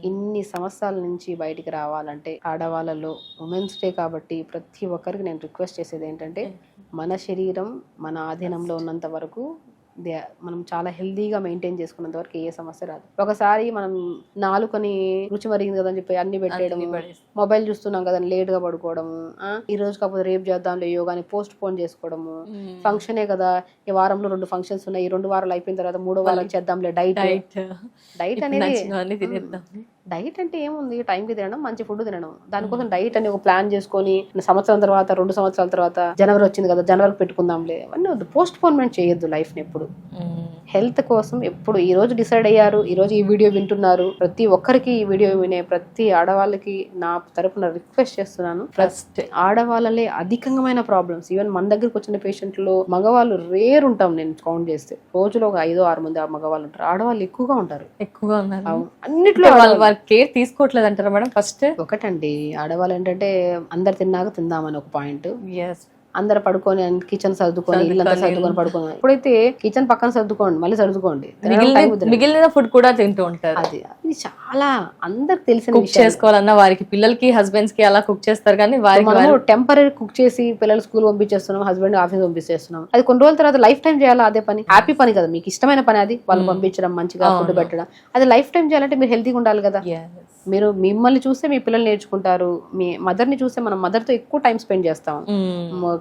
S3: ఇన్ని సమస్యల నుంచి బయటికి రావాలంటే ఆడవాళ్ళలో ఉమెన్స్ డే కాబట్టి ప్రతి ఒక్కరికి నేను రిక్వెస్ట్ చేసేది ఏంటంటే, మన శరీరం మన ఆధీనంలో ఉన్నంత వరకు మనం చాలా హెల్దీగా మెయింటైన్ చేసుకున్నంత వరకు ఏ సమస్య రాదు. ఒకసారి మనం నాలుకని రుచి మరిగింది కదని చెప్పి అన్ని పెట్టేయడం, మొబైల్ చూస్తున్నాం కదా లేట్ గా పడుకోవడము, ఈ రోజు కాకపోతే రేపు చేద్దాంలే యోగాని పోస్ట్ పోన్ చేసుకోవడము, ఫంక్షనే కదా ఈ వారంలో 2 ఫంక్షన్స్ ఉన్నాయి, ఈ 2 వారాలు అయిపోయిన తర్వాత 3వ వారం చేద్దాంలే డైట్ అనేది. డైట్ అంటే ఏముంది, టైంకి తినడం, మంచి ఫుడ్ తినడం. దానికోసం డైట్ అని ఒక ప్లాన్ చేసుకొని సంవత్సరం తర్వాత, 2 సంవత్సరాల తర్వాత, జనవరి వచ్చింది కదా జనవరికి పెట్టుకుందాంలే, అవన్నీ వద్దు. పోస్ట్ పోన్మెంట్ చేయొద్దు లైఫ్ ని ఎప్పుడు. హెల్త్ కోసం ఎప్పుడు ఈ రోజు డిసైడ్ అయ్యారు, ఈ రోజు ఈ వీడియో వింటున్నారు, ప్రతి ఒక్కరికి ఈ వీడియో వినే ప్రతి ఆడవాళ్ళకి నా తరపున రిక్వెస్ట్ చేస్తున్నాను. ఫస్ట్ ఆడవాళ్ళలే అధికమైన ప్రాబ్లమ్స్. ఈవెన్ మన దగ్గరకు వచ్చిన పేషెంట్లో మగవాళ్ళు రేర్ ఉంటాం, నేను కౌంట్ చేస్తే రోజులో ఒక 5-6 మంది మగవాళ్ళు ఉంటారు, ఆడవాళ్ళు ఎక్కువగా ఉంటారు. అన్నిట్లో
S2: కేర్ తీసుకోవట్లేదు అంటారా మేడం? ఫస్ట్
S3: ఒకటండి, ఆడవాళ్ళు ఏంటంటే అందరు తిన్నాక తిందామని ఒక పాయింట్, అందరు పడుకొని కిచెన్ సర్దుకొని ఇల్లంతా సర్దుకొని పడుకోండి. ఇప్పుడైతే కిచెన్ పక్కన సర్దుకోండి, మళ్ళీ సర్దుకోండి,
S2: మిగిలిన ఫుడ్ కూడా తింటూ ఉంటారు.
S3: అది చాలా అందరికి తెలిసిన
S2: కుక్ చేసుకోవాలన్నా వారికి, పిల్లలకి, హస్బెండ్స్ కి అలా కుక్ చేస్తారు, కానీ
S3: మనం టెంపరీ కుక్ చేసి పిల్లలు స్కూల్ పంపించేస్తున్నాం, హస్బెండ్ ఆఫీస్ పంపించేస్తున్నాం. అది కొన్ని రోజుల తర్వాత లైఫ్ టైం చేయాలా అదే పని? హ్యాపీ పని కదా, మీకు ఇష్టమైన పని అది, వాళ్ళు పంపించడం, మంచిగా ఫుడ్ పెట్టడం. అది లైఫ్ టైం చేయాలంటే మీరు హెల్తీగా ఉండాలి కదా. మీరు మిమ్మల్ని చూస్తే మీ పిల్లలు నేర్చుకుంటారు, మీ మదర్ ని చూస్తే మనం మదర్ తో ఎక్కువ టైం స్పెండ్ చేస్తాం.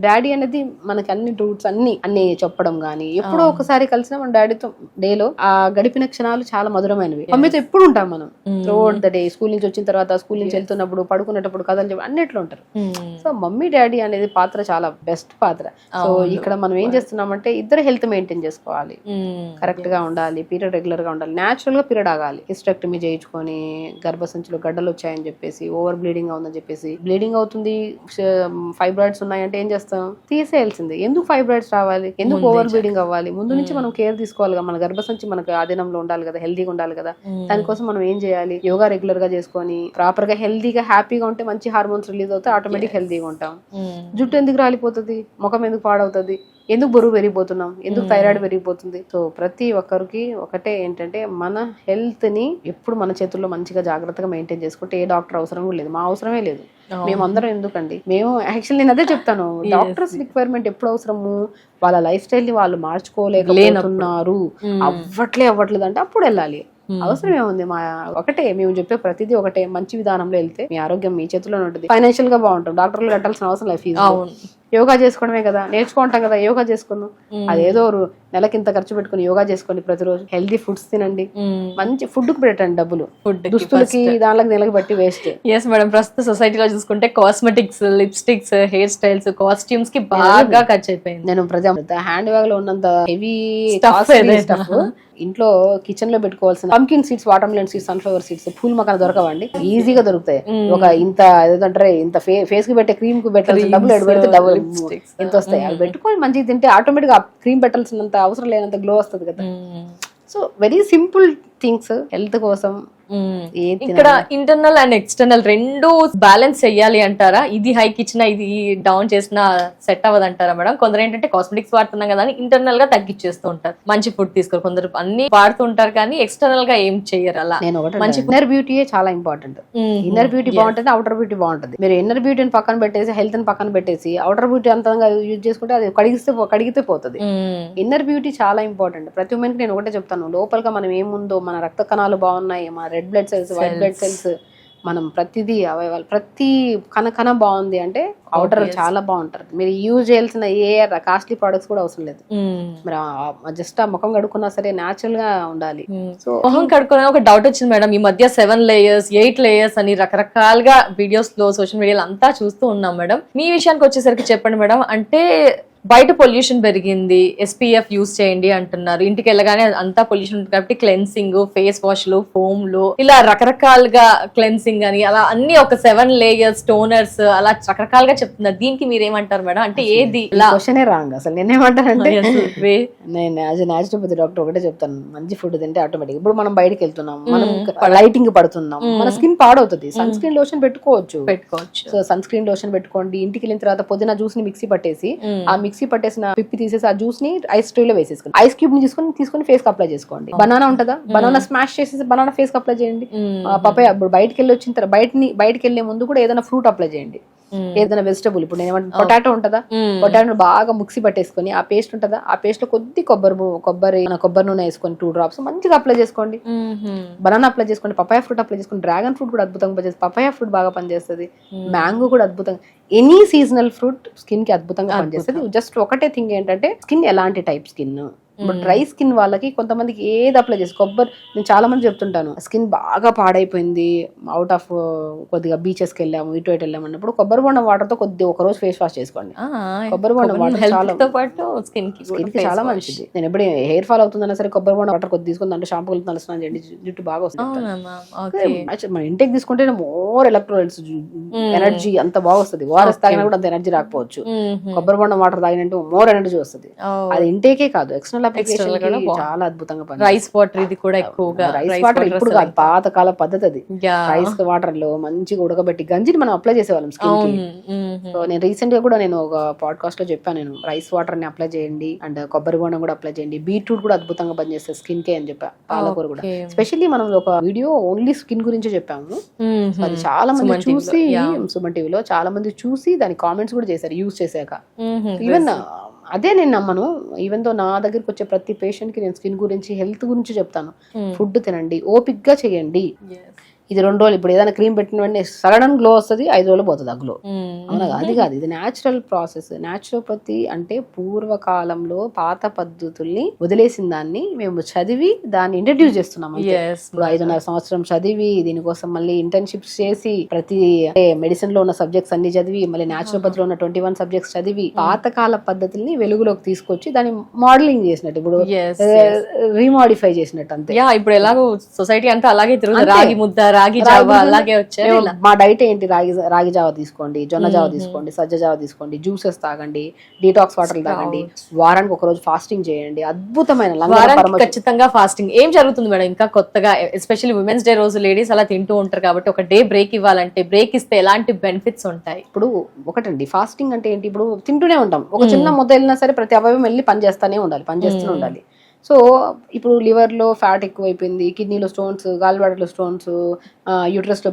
S3: డాడీ అనేది మనకి అన్ని రూట్స్ అన్ని చెప్పడం గానీ, ఎప్పుడో ఒకసారి కలిసిన మన డాడీతో డేలో ఆ గడిపిన క్షణాలు చాలా మధురమైనవి. మమ్మీతో ఎప్పుడు ఉంటాం మనం త్రూఅవుట్ ద డే. స్కూల్ నుంచి వచ్చిన తర్వాత, స్కూల్ నుంచి వెళ్తున్నప్పుడు, పడుకునేటప్పుడు కథలు చెప్పి అన్నిట్లో ఉంటారు. సో మమ్మీ డాడీ అనేది పాత్ర చాలా బెస్ట్ పాత్ర. సో ఇక్కడ మనం ఏం చేస్తున్నామంటే ఇద్దరు హెల్త్ మెయింటైన్ చేసుకోవాలి, కరెక్ట్ గా ఉండాలి, పీరియడ్ రెగ్యులర్ గా ఉండాలి, న్యాచురల్ గా పీరియడ్ ఆగాలి. హిస్టెక్టమీ చేయించుకొని గర్భసంచిలో గడ్డలు వచ్చాయని చెప్పేసి, ఓవర్ బ్లీడింగ్ అవుతుందని చెప్పేసి, బ్లీడింగ్ అవుతుంది, ఫైబ్రాయిడ్స్ ఉన్నాయంటే ఏం చేస్తాం, తీసేయాల్సిందే. ఎందుకు ఫైబ్రాయిడ్స్ రావాలి, ఎందుకు ఓవర్ బ్లీడింగ్ అవ్వాలి? ముందు నుంచి మనం కేర్ తీసుకోవాలి కదా, మన గర్భసంచి మనకు ఆధీనంలో ఉండాలి కదా, హెల్దీగా ఉండాలి కదా. దానికోసం మనం ఏం చేయాలి, యోగా రెగ్యులర్ గా చేసుకొని ప్రాపర్ గా హెల్దీగా హ్యాపీగా ఉంటే మంచి హార్మోన్స్ రిలీజ్ అవుతాయి, ఆటోమేటిక్ హెల్దీగా ఉంటాం. జుట్టు ఎందుకు రాలిపోతుంది, ముఖం ఎందుకు పాడవుతుంది, ఎందుకు బరువు పెరిగిపోతున్నాం, ఎందుకు థైరాయిడ్ పెరిగిపోతుంది? సో ప్రతి ఒక్కరికి ఒకటే ఏంటంటే, మన హెల్త్ ని ఎప్పుడు మన చేతుల్లో మంచిగా జాగ్రత్తగా మెయింటైన్ చేసుకుంటే ఏ డాక్టర్ అవసరం కూడా లేదు, మా అవసరమే లేదు. మేమందరం ఎందుకండి, మేము యాక్చువల్లీ నేను అదే చెప్తాను, డాక్టర్స్ రిక్వైర్మెంట్ ఎప్పుడు అవసరము, వాళ్ళ లైఫ్ స్టైల్ ని వాళ్ళు మార్చుకోలేకపోతున్నారు, అవ్వట్లేదు అంటే అప్పుడు వెళ్ళాలి. అవసరం ఏముంది, మా ఒకటే మేము చెప్పే ప్రతిదీ ఒకటే, మంచి విధానంలో వెళ్తే మీ ఆరోగ్యం మీ చేతిలోనే ఉంటుంది, ఫైనాన్షియల్ గా బాగుంటాం, డాక్టర్లు కట్టాల్సిన అవసరం లేదు ఫీజు. యోగా చేసుకోవడమే కదా, నేర్చుకుంటాం కదా, యోగా చేసుకున్నాం. అదేదో నెలకి ఇంత ఖర్చు పెట్టుకుని యోగా చేసుకోండి, ప్రతిరోజు హెల్దీ ఫుడ్స్ తినండి, మంచి ఫుడ్ కి పెట్టండి డబ్బులు, దుస్తులకి దానికి నెలకి బట్టి వేస్ట్.
S2: ఎస్ మేడం, ప్రస్తుత సొసైటీలో చూసుకుంటే cosmetics, lipsticks, hair styles, costumes కి బాగా ఖర్చు అయిపోయింది.
S3: నేను హ్యాండ్ బ్యాగ్ లో ఉన్నంత హెవీ
S2: Stuff ఏదైనా.
S3: స్టఫ్ ఇంట్లో కిచెన్ లో పెట్టుకోవాల్సిన pumpkin seeds, water melon seeds, sunflower seeds, pool మకాన దొరకవండి, ఈజీగా దొరుకుతాయి. ఒక ఇంత ఏదంటారు ఇంత ఫేస్ కి పెట్టే క్రీమ్ కు పెట్టాల్సిన డబ్బులు ఎడు పెడితే డబ్బులు ఎంత వస్తాయి. అవి పెట్టుకొని మంచిగా తింటే ఆటోమేటిక్ గా క్రీమ్ పెట్టాల్సినంత అవసరం లేనంత గ్లో వస్తుంది కదా. So very simple things health కోసం.
S2: ఇక్కడ ఇంటర్నల్ అండ్ ఎక్స్టర్నల్ రెండు బ్యాలెన్స్ చెయ్యాలి అంటారా? ఇది హైక్ ఇచ్చినా ఇది డౌన్ చేసినా సెట్ అవ్వదు అంటారా మేడం? కొందరు ఏంటంటే కాస్మెటిక్స్ వాడుతున్నాం కదా అని ఇంటర్నల్ గా తగ్గించేస్తూ ఉంటారు, మంచి ఫుడ్ తీసుకోరు. కొందరు అన్ని వాడుతూ ఉంటారు కానీ ఎక్స్టర్నల్ గా ఏం చెయ్యరు. అలా
S3: నేను ఒకటి మంచి ఇన్నర్ బ్యూటీయే చాలా ఇంపార్టెంట్. ఇన్నర్ బ్యూటీ బాగుంటుంది, అవుటర్ బ్యూటీ బాగుంటుంది. మీరు ఇన్నర్ బ్యూటీని పక్కన పెట్టేసి హెల్త్ ని పక్కన పెట్టేసి అవుటర్ బ్యూటీ అంతంగా యూజ్ చేసుకుంటే అది కడిగితే పోతుంది. ఇన్నర్ బ్యూటీ చాలా ఇంపార్టెంట్. ప్రతి ఉమెన్ కి నేను ఒకటే చెప్తాను, లోపలగా మనం ఏముందో, మన రక్త కణాలు బాగున్నాయి, మన red blood cells, white blood cells, మనం ప్రతిదీ అవయవాలు ప్రతి కణ బాగుంది అంటే అవుటర్ చాలా బాగుంటారు. మీరు యూజ్ చేయాల్సిన ఏ కాస్ట్లీ ప్రొడక్ట్స్ కూడా అవసరం లేదు. మీరు జస్ట్ ఆ ముఖం కడుక్కున్నా సరే న్యాచురల్ గా ఉండాలి.
S2: సో మొహం కడుక్కునే ఒక డౌట్ వచ్చింది మేడం, ఈ మధ్య 7 layers 8 layers అని రకరకాలుగా వీడియోస్ లో సోషల్ మీడియాలో అంతా చూస్తూ ఉన్నాం మేడం. మీ విషయానికి వచ్చేసరికి చెప్పండి మేడం, అంటే బయట పొల్యూషన్ పెరిగింది, SPF యూజ్ చేయండి అంటున్నారు, ఇంటికి వెళ్ళగానే అంతా పొల్యూషన్ ఉంటుంది కాబట్టి క్లెన్సింగ్, ఫేస్ వాష్లు, ఫోమ్లు, ఇలా రకరకాలుగా క్లెన్సింగ్ అని అలా అన్ని ఒక 7 layers టోనర్స్ అలా రకరకాలుగా చెప్తున్నారు. దీనికి మీరు ఏమంటారు మేడం? అంటే ఏది
S3: క్వశ్చనే రాంగ్ అసలు. నేనేమంటానంటే నేను యాజ్ ఎ న్యాచురోపతి డాక్టర్ ఒకటే చెప్తాను, మంచి ఫుడ్ తింటే ఆటోమేటిక్. ఇప్పుడు మనం బయటకి వెళ్తున్నాం, మనం లైటింగ్ పడుతున్నాం, మన స్కిన్ పాడవుతుంది, సన్ స్క్రీన్ లోషన్ పెట్టుకోవచ్చు. సో సన్ స్క్రీన్ లోషన్ పెట్టుకోండి. ఇంటికి వెళ్ళిన తర్వాత పుదీనా జ్యూస్ ని మిక్సీ పట్టేసి ఆ మిక్సీ పట్టేసిన పిప్పి తీసేసి ఆ జ్యూస్ ని ఐస్ ట్రే లో వేసేసుకోండి. ఐస్ క్యూబ్ ని తీసుకొని ఫేస్ కి అప్లై చేసుకోండి. బనానా ఉంటుందా, బనానా స్మాష్ చేసేసి బనానా ఫేస్ కి అప్లై చేయండి. పపాయ ఇప్పుడు బయటకి వెళ్ళి వచ్చిన తర్వాత బయటకి వెళ్లే ముందు కూడా ఏదైనా ఫ్రూట్ అప్లై చేయండి, ఏదైనా వెజిటబుల్. ఇప్పుడు నేను పొటాటో ఉంటుందా, పొటాటో బాగా మిక్సీ పట్టేసుకొని ఆ పేస్ట్ ఉంటుందా, ఆ పేస్ట్ లో కొద్ది కొబ్బరి నూనె వేసుకొని 2 drops మంచిగా అప్లై చేసుకోండి. బనానా అప్లై చేసుకోండి, పపాయ ఫ్రూట్ అప్లై చేసుకోండి. డ్రాగన్ ఫ్రూట్ కూడా అద్భుతంగా పనిచేస్తుంది, పపాయ ఫ్రూట్ బాగా పనిచేస్తుంది, మ్యాంగో కూడా అద్భుతంగా. ఎనీ సీజనల్ ఫ్రూట్ స్కిన్ కి అద్భుతంగా పనిచేస్తుంది. జస్ట్ ఒకటే థింగ్ ఏంటంటే స్కిన్ ఎలాంటి టైప్ స్కిన్. ఇప్పుడు డ్రై స్కిన్ వాళ్ళకి కొంతమందికి ఏది అప్లై చేసి నేను చాలా మంది చెప్తుంటాను, స్కిన్ బాగా పాడైపోయింది, అవుట్ ఆఫ్ కొద్దిగా బీచెస్ కి వెళ్ళాము, ఇటు వెళ్ళాము అన్నప్పుడు కొబ్బరి బొండం వాటర్ తో ఒక రోజు ఫేస్ వాష్ చేసుకోండి. కొబ్బరి బొండం వాటర్ చాలా స్కిన్ కి చాలా మంచిది. నేను ఎప్పుడు హెయిర్ ఫాల్ అవుతుందన్నా సరే కొబ్బరి బొండం వాటర్ కొద్ది తీసుకుని దాంట్లో షాంపూ కలిపి స్నానం చేయండి, జుట్టు బాగా వస్తుంది. మన ఇంటేక్ తీసుకుంటే మోర్ ఎలక్ట్రోలైట్స్, ఎనర్జీ అంత బాగా వస్తుంది. ఓఆర్ఎస్ తాగినా కూడా అంత ఎనర్జీ రాకపోవచ్చు, కొబ్బరి బొండం వాటర్ తాగినట్టు మోర్ ఎనర్జీ వస్తుంది. అది ఇంటేకే కాదు, ఎక్స్టర్నల్ చాలా అద్భుతంగా
S2: రైస్ వాటర్, ఇది కూడా ఎక్కువగా
S3: రైస్ వాటర్ ఇప్పుడు కాదు, పాతకాల పద్ధతి అది. రైస్ వాటర్ లో మంచిగా ఉడకబెట్టి గంజిని మనం అప్లై చేసేవాళ్ళం స్కిన్ కి. సో నేను రీసెంట్ గా కూడా నేను ఒక పాడ్కాస్ట్ లో చెప్పాను, నేను రైస్ వాటర్ ని అప్లై చేయండి అండ్ కొబ్బరి బొండం కూడా అప్లై చేయండి, బీట్రూట్ కూడా అద్భుతంగా పనిచేస్తుంది స్కిన్ కి అని చెప్పా, పాలకూర కూడా. స్పెషల్లీ మనం ఒక వీడియో ఓన్లీ స్కిన్ గురించి చెప్పాము, అది చాలా మంది చూసి సుమన్ టీవీలో చాలా మంది చూసి దాని కామెంట్స్ కూడా చేశారు యూజ్ చేశాక. ఈవెన్ అదే నేను నమ్మను, ఈవెన్ తో నా దగ్గరికి వచ్చే ప్రతి పేషెంట్ కి నేను స్కిన్ గురించి హెల్త్ గురించి చెప్తాను. ఫుడ్ తినండి, ఓపిక్ గా చేయండి. ఇది 2 రోజులు ఇప్పుడు ఏదైనా క్రీమ్ పెట్టిన వెంటనే సడన్ గ్లో వస్తుంది, 5 రోజులు పోతుంది ఆ గ్లో. అవునా? అది కాదు, ఇది న్యాచురల్ ప్రాసెస్. న్యాచురోపతి అంటే పూర్వకాలంలో పాత పద్ధతుల్ని వదిలేసిన దాన్ని మేము చదివి దాన్ని ఇంట్రడ్యూస్ చేస్తున్నాం. ఇప్పుడు 5.5 సంవత్సరం చదివి దీనికోసం మళ్ళీ ఇంటర్న్షిప్స్ చేసి ప్రతి మెడిసిన్ లో ఉన్న సబ్జెక్ట్స్ అన్ని చదివి మళ్ళీ న్యాచురోపతిలో ఉన్న 21 సబ్జెక్ట్స్ చదివి పాతకాల పద్ధతుల్ని వెలుగులోకి తీసుకొచ్చి దాన్ని మోడలింగ్ చేసినట్టు, ఇప్పుడు రీమాడిఫై చేసినట్టు అంతే.
S2: ఇప్పుడు ఎలాగో సొసైటీ అంతా అలాగే తిరుగుతుంది, రాగి ముద్ద, రాగి జావా అలాగే వచ్చాయి.
S3: మా డైట్ ఏంటి, రాగి జావా తీసుకోండి, జొన్న జావా తీసుకోండి, సజ్జ జావా తీసుకోండి, జ్యూసెస్ తాగండి, డీటాక్స్ వాటర్ తాగండి, వారానికి ఒక రోజు ఫాస్టింగ్ చేయండి. అద్భుతమైన
S2: ఖచ్చితంగా ఫాస్టింగ్. ఏం జరుగుతుంది మేడం ఇంకా కొత్తగా, ఎస్పెషల్లీ ఉమెన్స్ డే రోజు లేడీస్ అలా తింటూ ఉంటారు కాబట్టి ఒక డే బ్రేక్ ఇవ్వాలంటే బ్రేక్ ఇస్తే ఎలాంటి బెనిఫిట్స్ ఉంటాయి?
S3: ఇప్పుడు ఒకటండి, ఫాస్టింగ్ అంటే ఏంటి, ఇప్పుడు తింటూనే ఉంటాం, ఒక చిన్న ముద్ద వెళ్ళినా సరే ప్రతి అవయవం వెళ్ళి పనిచేస్తూనే ఉండాలి. సో ఇప్పుడు లివర్ లో ఫ్యాట్ ఎక్కువైపోయింది, కిడ్నీలో stones, gall bladder stones, uterus లో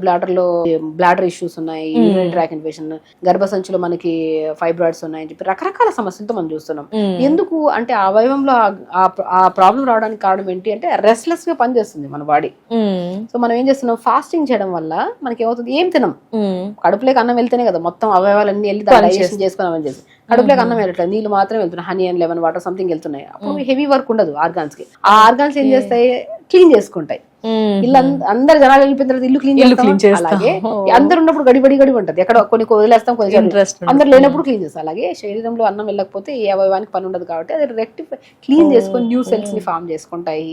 S3: బ్లాడర్ ఇష్యూస్ ఉన్నాయి, యూరినరీ ట్రాక్ ఇన్ఫెక్షన్, గర్భసంచిలో మనకి ఫైబ్రాయిడ్స్ ఉన్నాయని చెప్పి రకరకాల సమస్యలతో మనం చూస్తున్నాం. ఎందుకు అంటే ఆ అవయవంలో ఆ ప్రాబ్లం రావడానికి కారణం ఏంటి అంటే రెస్ట్లెస్ గా పనిచేస్తుంది మన బాడీ. సో మనం ఏం చేస్తున్నాం, ఫాస్టింగ్ చేయడం వల్ల మనకి ఏమవుతుంది, ఏం తినం, కడుపులోకి అన్నం వెళ్తేనే కదా మొత్తం అవయవాలన్నీ వెళ్ళి డైజెషన్ చేసుకుని అవన్నీ చేస్తాం. కడుపులోకి అన్నం వెళ్ళట్లేదు, నీళ్ళు మాత్రం వెళ్తున్నాయి, honey and lemon water something వెళ్తున్నాయి. అప్పుడు హెవీ వర్క్ ఉండదు ఆర్గాన్స్ కి. ఆ ఆర్గాన్స్ ఏం చేస్తాయి, క్లీన్ చేసుకుంటాయి. ఇల్లు అందరు జనాలు వెళ్ళిపోయిన తర్వాత ఇల్లు క్లీన్ చేస్తాం. అలాగే అందరు ఉన్నప్పుడు గడి ఉంటది, ఎక్కడ కొన్ని వదిలేస్తాం, కొన్ని అందరు లేనప్పుడు క్లీన్ చేస్తాం. అలాగే శరీరంలో అన్నం వెళ్ళకపోతే ఏ అవయవానికి పని ఉండదు కాబట్టి అది రెక్టిఫై క్లీన్ చేసుకొని న్యూ సెల్స్ ని ఫామ్ చేసుకుంటాయి.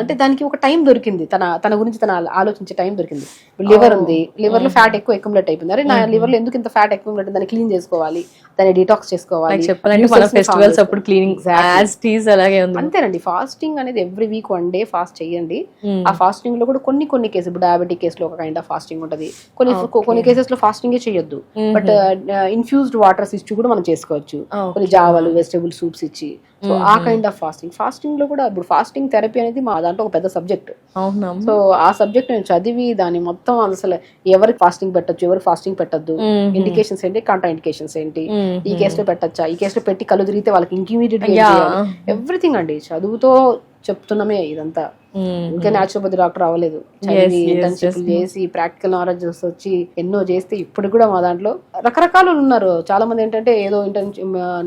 S3: అంటే దానికి ఒక టైం దొరికింది, తన గురించి తన ఆలోచించే టైం దొరికింది. లివర్ ఉంది, లివర్ లో ఫ్యాట్ ఎక్కువ అక్యుములేట్ అయిపోయింది, అరే నా లివర్ లో ఎందుకు ఇంత ఫ్యాట్ అక్యుములేట్, దాన్ని క్లీన్ చేసుకోవాలి, దాన్ని డిటాక్స్ చేసుకోవాలి.
S2: ఫెస్టివల్స్ అప్పుడు క్లీనింగ్
S3: అంతేనండి. ఫాస్టింగ్ అనేది ఎవ్రీ వీక్ 1 day ఫాస్ట్ చేయండి. ఆ ఫాస్టింగ్ లో కూడా కొన్ని కేసులు, ఇప్పుడు డయాబెటిక్ కేసులో ఒక కైండ్ ఆఫ్ ఫాస్టింగ్ ఉంటది, కొన్ని కేసెస్ లో ఫాస్టింగ్ చేయొద్దు, బట్ ఇన్ఫ్యూజ్డ్ వాటర్స్ ఇచ్చి కూడా మనం చేసుకోవచ్చు, కొన్ని జావాలు వెజిటబుల్ సూప్స్ ఇచ్చి. సో ఆ కైండ్ ఆఫ్ ఫాస్టింగ్ లో కూడా ఇప్పుడు ఫాస్టింగ్ థెరపీ అనేది మా దాంట్లో ఒక పెద్ద సబ్జెక్ట్. సో ఆ సబ్జెక్ట్ నేను చదివి దాని మొత్తం అసలు ఎవరికి ఫాస్టింగ్ పెట్టచ్చు, ఎవరికి ఫాస్టింగ్ పెట్టద్దు, ఇండికేషన్స్ ఏంటి, కాంట్రా ఇండికేషన్స్ ఏంటి, ఈ కేసులో పెట్టచ్చా, ఈ కేసులో పెట్టి కళ్ళు తిరిగితే వాళ్ళకి ఇంకిమీడియట్ ఎవ్రీథింగ్ అండి చదువుతో చెప్తున్నామే ఇదంతా. ఇంకా న్యాచురోపతి డాక్టర్ అవ్వలేదు, ఇంటర్న్షిప్ చేసి ప్రాక్టికల్ నాలెడ్జ్ వచ్చి ఎన్నో చేస్తే ఇప్పుడు కూడా మా దాంట్లో రకరకాలు ఉన్నారు. చాలా మంది ఏంటంటే ఏదో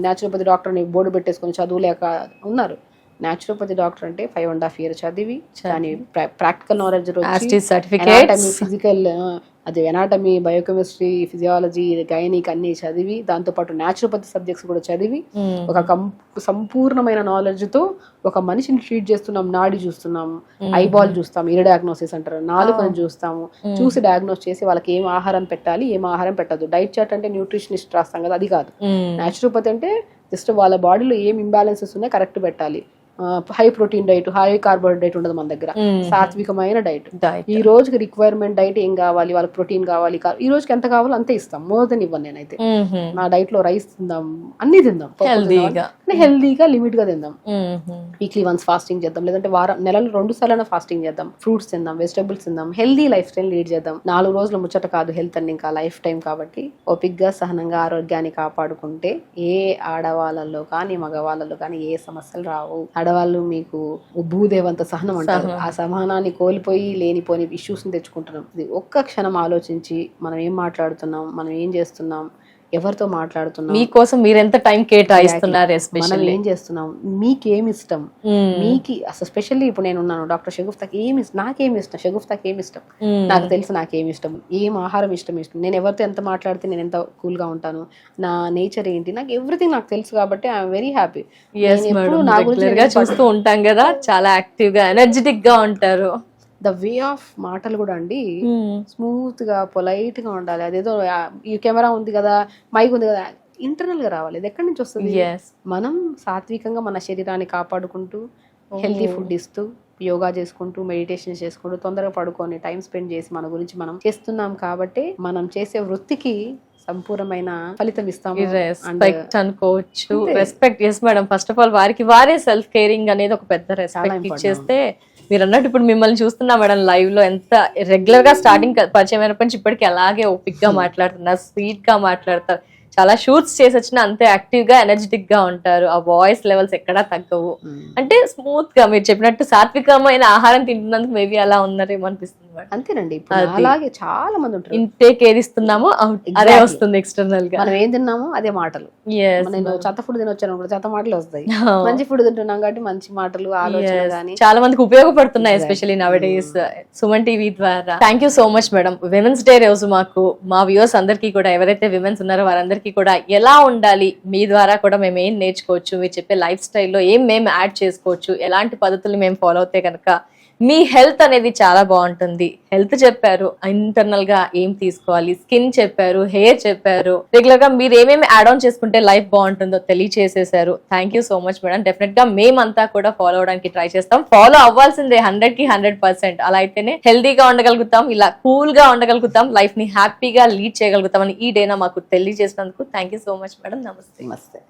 S3: న్యాచురోపతి డాక్టర్ అని బోర్డు పెట్టేసుకొని చదువులేక ఉన్నారు. న్యాచురోపతి డాక్టర్ అంటే 5.5 years చదివి దాని ప్రాక్టికల్ నాలెడ్జ్ ఫిజికల్, అది ఎనాటమీ, బయోకెమిస్ట్రీ, ఫిజియాలజీ, గైనిక్ అన్ని చదివి దాంతోపాటు న్యాచురోపతి సబ్జెక్ట్స్ కూడా చదివి ఒక సంపూర్ణమైన నాలెడ్జ్ తో ఒక మనిషిని ట్రీట్ చేస్తున్నాం. నాడి చూస్తున్నాము, ఐబాల్ చూస్తాం, ఇయర్ డయాగ్నోసిస్ అంటారు, నాలుకను చూస్తాము, చూసి డయాగ్నోస్ చేసి వాళ్ళకి ఏం ఆహారం పెట్టాలి, ఏం ఆహారం పెట్టద్దు. డైట్ చార్ట్ అంటే న్యూట్రిషనిస్ట్ రాస్తాం కదా, అది కాదు. న్యాచురోపతి అంటే జస్ట్ వాళ్ళ బాడీలో ఏం ఇంబ్యాలెన్సెస్ ఉన్నాయో కరెక్ట్ పెట్టాలి. High protein diet, high carbohydrate ఉండదు మన దగ్గర, సాత్వికమైన డైట్. ఈ రోజుకి రిక్వైర్మెంట్ డైట్ ఏం కావాలి, వాళ్ళకి ప్రోటీన్ కావాలి, ఈ రోజుకి ఎంత కావాలో అంతే ఇస్తాం, మోర్ దెన్ ఇవ్వను నేనైతే. నా డైట్ లో రైస్ తిందాం, అన్ని తిందాం, హెల్దీగా లిమిట్ గా తిందాం. వీక్లీ వన్స్ ఫాస్టింగ్ చేద్దాం, లేదంటే నెలలో 2 సార్లు ఫాస్టింగ్ చేద్దాం. ఫ్రూట్స్ తిందాం, వెజిటబుల్స్ తిందాం, హెల్దీ లైఫ్ స్టైల్ లీడ్ చేద్దాం. 4 రోజుల ముచ్చట కాదు హెల్త్ అని, ఇంకా లైఫ్ టైం కాబట్టి ఓపిక్గా సహనంగా ఆరోగ్యాన్ని కాపాడుకుంటే ఏ ఆడవాళ్ళలో కానీ మగవాళ్ళలో కానీ ఏ సమస్యలు రావు. ఆడవాళ్ళు మీకు భూదేవంత సహనం అంటారు, ఆ సహనాన్ని కోల్పోయి లేనిపోని ఇష్యూస్ ని తెచ్చుకుంటున్నాం. ఇది ఒక్క క్షణం ఆలోచించి మనం ఏం మాట్లాడుతున్నాం, మనం ఏం చేస్తున్నాం, ఎవరితో మాట్లాడుతున్నాం,
S2: మీకోసం మీరు ఎంత టైం కేటాయిస్తున్నారు,
S3: మనం ఏం చేస్తున్నాం, మీకేమి ఇష్టం, మీకు అసలు స్పెషల్లీ ఇప్పుడు నేను ఉన్నాను డాక్టర్ షగుఫ్తాకి నాకేమి ఇష్టం, షగుఫ్తాకి ఏమి ఇష్టం, నాకు తెలుసు నాకేమి ఇష్టం, ఏం ఆహారం ఇష్టం. నేను ఎవరితో ఎంత మాట్లాడితే నేను ఎంత కూల్ గా ఉంటాను, నా నేచర్ ఏంటి, నాకు ఎవ్రీథింగ్ నాకు తెలుసు కాబట్టి ఐఎమ్ వెరీ హ్యాపీ.
S2: నా గురించి చూస్తూ ఉంటాం కదా, చాలా యాక్టివ్ గా ఎనర్జెటిక్ గా ఉంటారు.
S3: ద వే ఆఫ్ మాటలు కూడా అండి స్మూత్ గా పొలైట్ గా ఉండాలి. అదేదో ఈ కెమెరా ఉంది కదా, మైక్ ఉంది కదా, ఇంటర్నల్ గా రావాలి. ఇది ఎక్కడి నుంచి వస్తుంది? మనం సాత్వికంగా మన శరీరాన్ని కాపాడుకుంటూ హెల్తీ ఫుడ్ ఇస్తూ యోగా చేసుకుంటూ మెడిటేషన్ చేసుకుంటూ తొందరగా పడుకొని టైం స్పెండ్ చేసి మన గురించి మనం చేస్తున్నాం కాబట్టి మనం చేసే వృత్తికి సంపూర్ణమైన ఫలితం ఇస్తాము
S2: అనుకోవచ్చు. Respect. Yes madam, first of all వారికి వారే సెల్ఫ్ కేరింగ్ అనేది ఒక పెద్ద రెస్పెక్ట్ ఇచ్చేస్తే, మీరు అన్నట్టు ఇప్పుడు మిమ్మల్ని చూస్తున్నా మేడం లైవ్ లో, ఎంత రెగ్యులర్ గా స్టార్టింగ్ పరిచయం అయినప్పటి నుంచి ఇప్పటికి అలాగే ఓపిక్ గా మాట్లాడుతున్నారు, స్వీట్ గా మాట్లాడతారు, చాలా షూట్స్ చేసి వచ్చినా అంతే యాక్టివ్ గా ఎనర్జెటిక్ గా ఉంటారు. ఆ వాయిస్ లెవెల్స్ ఎక్కడా తగ్గవు. అంటే స్మూత్ గా మీరు చెప్పినట్టు సాత్వికమైన ఆహారం తింటున్నందుకు మేబీ అలా ఉన్నారేమో అనిపిస్తుంది.
S3: అంతేనండి, అలాగే చాలా మంది ఉంటారు.
S2: ఇంటేక్ ఏది ఇస్తున్నామో అదే వస్తుంది ఎక్స్టర్నల్ గా.
S3: మనం ఏం తిన్నామో అదే మాటలు. నేను చెత్త ఫుడ్ తినొచ్చాను, చెత్త మాటలు వస్తాయి. మంచి ఫుడ్ తింటున్నాం కాబట్టి మంచి మాటలు, ఆలోచన గానీ
S2: చాలా మందికి ఉపయోగపడుతున్నాయి, especially nowadays Suman TV ద్వారా. Thank you so much madam. Women's day రోజు మాకు మా వ్యూవర్స్ అందరికీ కూడా, ఎవరైతే విమెన్స్ ఉన్నారో వారందరికీ కూడా ఎలా ఉండాలి, మీ ద్వారా కూడా మేము ఏం నేర్చుకోవచ్చు, మీరు చెప్పే లైఫ్ స్టైల్లో ఏం మేము యాడ్ చేసుకోవచ్చు, ఎలాంటి పద్ధతులు మేము ఫాలో అవుతే కనుక మీ హెల్త్ అనేది చాలా బాగుంటుంది. హెల్త్ చెప్పారు, ఇంటర్నల్ గా ఏం తీసుకోవాలి, స్కిన్ చెప్పారు, హెయిర్ చెప్పారు, రెగ్యులర్ గా మీరు ఏమేమి యాడ్ ఆన్ చేసుకుంటే లైఫ్ బాగుంటుందో తెలియచేసేసారు. Thank you so much madam. Definite గా మేమంతా కూడా ఫాలో అవడానికి ట్రై చేస్తాం. ఫాలో అవ్వాల్సిందే 100కి 100%. అలా అయితేనే హెల్తీగా ఉండగలుగుతాం, ఇలా కూల్ గా ఉండగలుగుతాం, లైఫ్ ని హ్యాపీగా లీడ్ చేయగలుగుతాం అని ఈ డేనా మాకు తెలియజేసినందుకు thank you so much madam. నమస్తే.
S3: నమస్తే.